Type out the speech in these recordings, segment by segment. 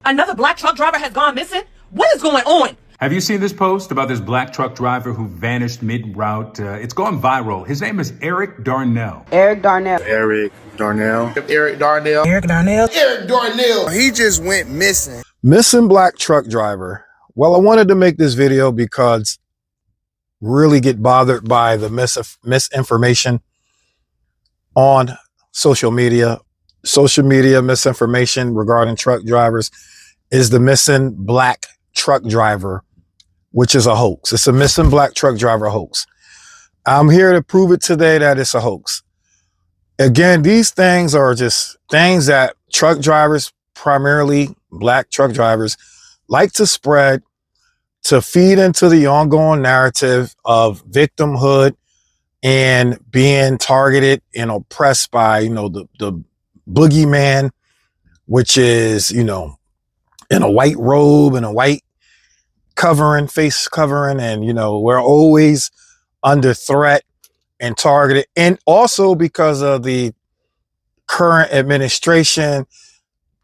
Another black truck driver has gone missing? What is going on? Have you seen this post about this black truck driver who vanished mid-route? It's gone viral. His name is Eric Darnell. Eric Darnell. Eric Darnell. Eric Darnell. Eric Darnell. Eric Darnell. He just went missing. Missing black truck driver. Well, I wanted to make this video because really get bothered by the misinformation on social media. Social media misinformation regarding truck drivers is the missing black truck driver, which is a hoax. It's a missing black truck driver hoax. I'm here to prove it today that it's a hoax. Again, these things are just things that truck drivers, primarily black truck drivers, like to spread to feed into the ongoing narrative of victimhood and being targeted and oppressed by, the boogeyman, which is, in a white robe and a white covering, face covering. And, we're always under threat and targeted. And also because of the current administration,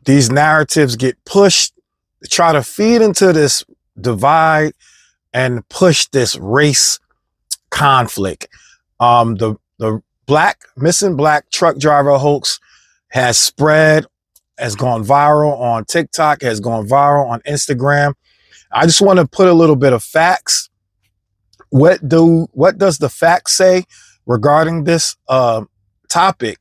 these narratives get pushed to try to feed into this divide and push this race conflict. The missing black truck driver hoax has spread, has gone viral on TikTok, has gone viral on Instagram. I just want to put a little bit of facts. What does the facts say regarding this topic?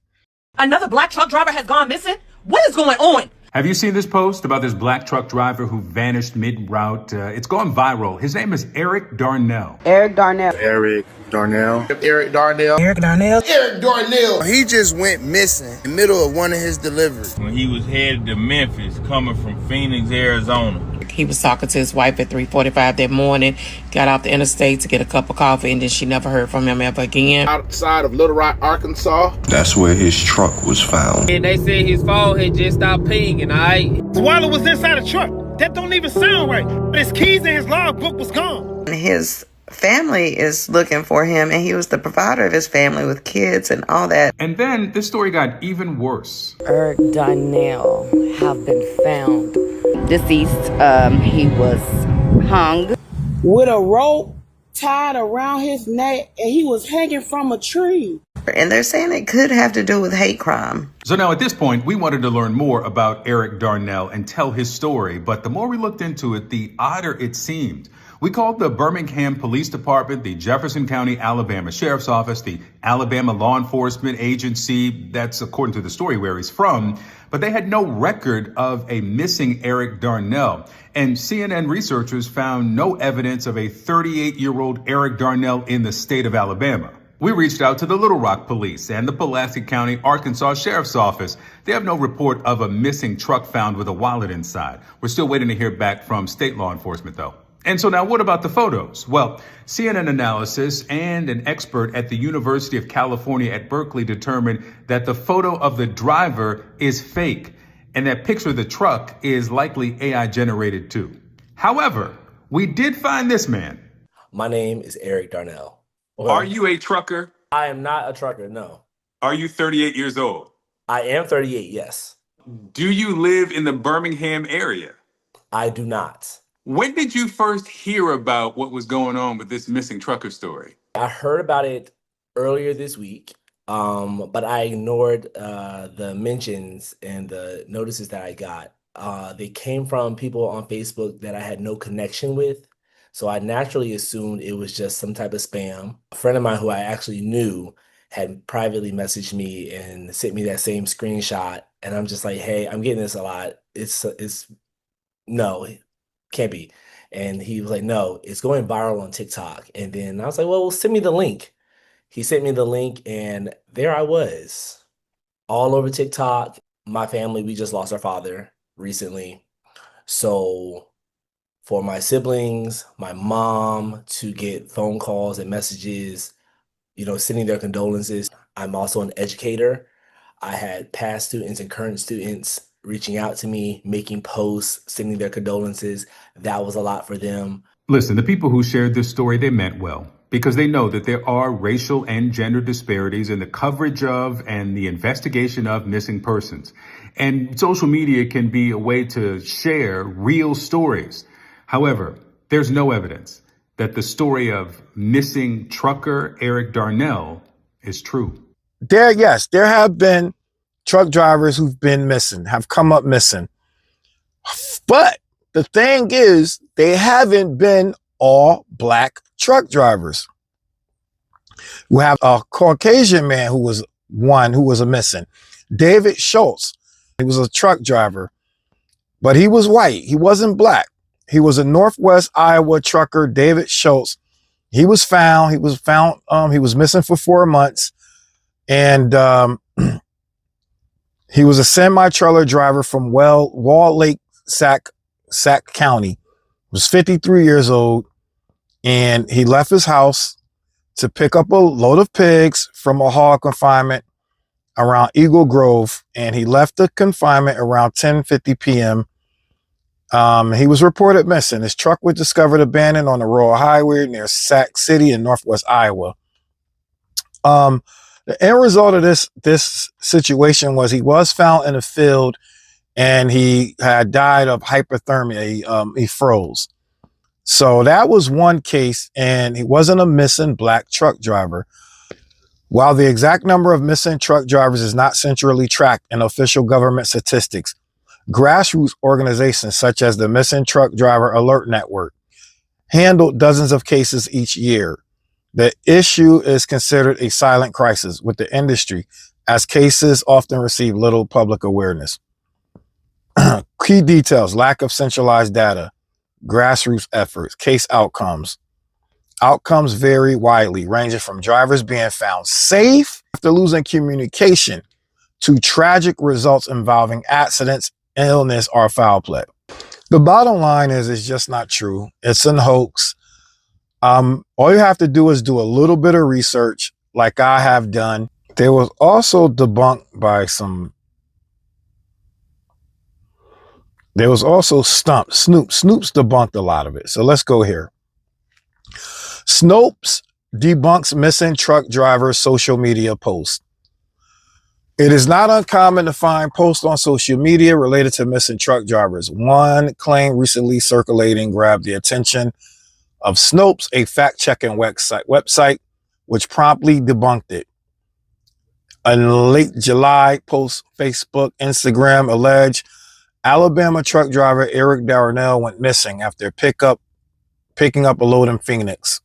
Another black truck driver has gone missing? What is going on? Have you seen this post about this black truck driver who vanished mid-route? It's gone viral. His name is Eric Darnell. Eric Darnell. Eric Darnell. Eric Darnell. Eric Darnell. Eric Darnell. He just went missing in the middle of one of his deliveries. When he was headed to Memphis, coming from Phoenix, Arizona. He was talking to his wife at 3:45 that morning, got off the interstate to get a cup of coffee, and then she never heard from him ever again. Outside of Little Rock, Arkansas. That's where his truck was found. And they said his phone had just stopped pinging, all right? His wallet was inside the truck. That don't even sound right. But his keys and his logbook was gone. His family is looking for him, and he was the provider of his family with kids and all that. And then this story got even worse. Eric Darnell have been found deceased. He was hung With a rope tied around his neck, and he was hanging from a tree. And they're saying it could have to do with hate crime. So now at this point, we wanted to learn more about Eric Darnell and tell his story. But the more we looked into it, the odder it seemed. We called the Birmingham Police Department, the Jefferson County, Alabama Sheriff's Office, the Alabama Law Enforcement Agency. That's according to the story where he's from. But they had no record of a missing Eric Darnell. And CNN researchers found no evidence of a 38-year-old Eric Darnell in the state of Alabama. We reached out to the Little Rock Police and the Pulaski County, Arkansas Sheriff's Office. They have no report of a missing truck found with a wallet inside. We're still waiting to hear back from state law enforcement, though. And so now what about the photos? Well, CNN analysis and an expert at the University of California at Berkeley determined that the photo of the driver is fake and that picture of the truck is likely AI generated too. However, we did find this man. My name is Eric Darnell. Well, are you a trucker? I am not a trucker, no. Are you 38 years old? I am 38, yes. Do you live in the Birmingham area? I do not. When did you first hear about what was going on with this missing trucker story? I heard about it earlier this week, but I ignored the mentions and the notices that I got. They came from people on Facebook that I had no connection with, so I naturally assumed it was just some type of spam. A friend of mine who I actually knew had privately messaged me and sent me that same screenshot, and I'm just like, hey, I'm getting this a lot. No. Can't be. And he was like, no, it's going viral on TikTok. And then I was like, well, send me the link. He sent me the link, and there I was, all over TikTok. My family, we just lost our father recently. So for my siblings, my mom to get phone calls and messages, sending their condolences. I'm also an educator. I had past students and current students reaching out to me, making posts, sending their condolences. That was a lot for them. Listen, the people who shared this story, they meant well. because they know that there are racial and gender disparities in the coverage of and the investigation of missing persons. And social media can be a way to share real stories. However, there's no evidence that the story of missing trucker Eric Darnell is true. There have been truck drivers who've been missing, have come up missing. But the thing is, they haven't been all black truck drivers. We have a Caucasian man who was a missing. David Schultz. He was a truck driver, but he was white. He wasn't black. He was a Northwest Iowa trucker, David Schultz. He was found. He was missing for 4 months. And he was a semi-trailer driver from Wall Lake, Sac County. He was 53 years old. And he left his house to pick up a load of pigs from a hog confinement around Eagle Grove. And he left the confinement around 10:50 p.m. He was reported missing. His truck was discovered abandoned on the rural highway near Sac City in Northwest Iowa. The end result of this situation was he was found in a field and he had died of hypothermia. He froze. So that was one case, and he wasn't a missing black truck driver. While the exact number of missing truck drivers is not centrally tracked in official government statistics, grassroots organizations such as the Missing Truck Driver Alert Network handle dozens of cases each year. The issue is considered a silent crisis with the industry, as cases often receive little public awareness. Key details: lack of centralized data, grassroots efforts, case outcomes. Outcomes vary widely, ranging from drivers being found safe after losing communication to tragic results involving accidents, illness, or foul play. The bottom line is it's just not true. It's a hoax. All you have to do is do a little bit of research like I have done. There was also debunked by there was also Snopes debunked a lot of it. So let's go here. Snopes debunks missing truck driver social media post. It is not uncommon to find posts on social media related to missing truck drivers. One claim recently circulating grabbed the attention of Snopes, a fact-checking website, which promptly debunked it. In late July, post Facebook, Instagram alleged Alabama truck driver Eric Darnell went missing after picking up a load in Phoenix.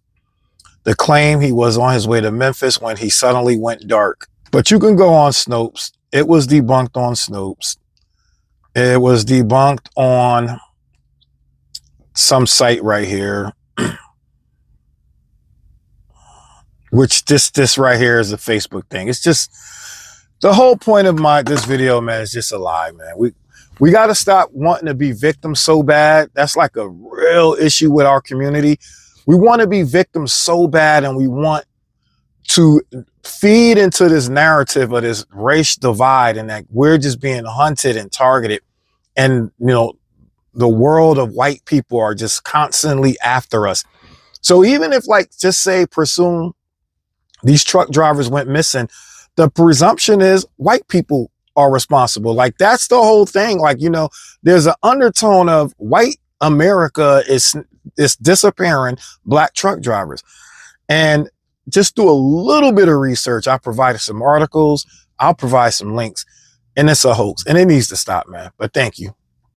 The claim he was on his way to Memphis when he suddenly went dark. But you can go on Snopes. It was debunked on Snopes. It was debunked on some site right here. Which this right here is a Facebook thing. It's just the whole point of this video, man, is just a lie, man. We got to stop wanting to be victims so bad. That's like a real issue with our community. We want to be victims so bad, and we want to feed into this narrative of this race divide and that we're just being hunted and targeted. And, the world of white people are just constantly after us. So even if, just say, presume these truck drivers went missing, the presumption is white people are responsible. That's the whole thing. There's an undertone of white America is disappearing black truck drivers. And just do a little bit of research. I provided some articles. I'll provide some links. And it's a hoax. And it needs to stop, man. But thank you.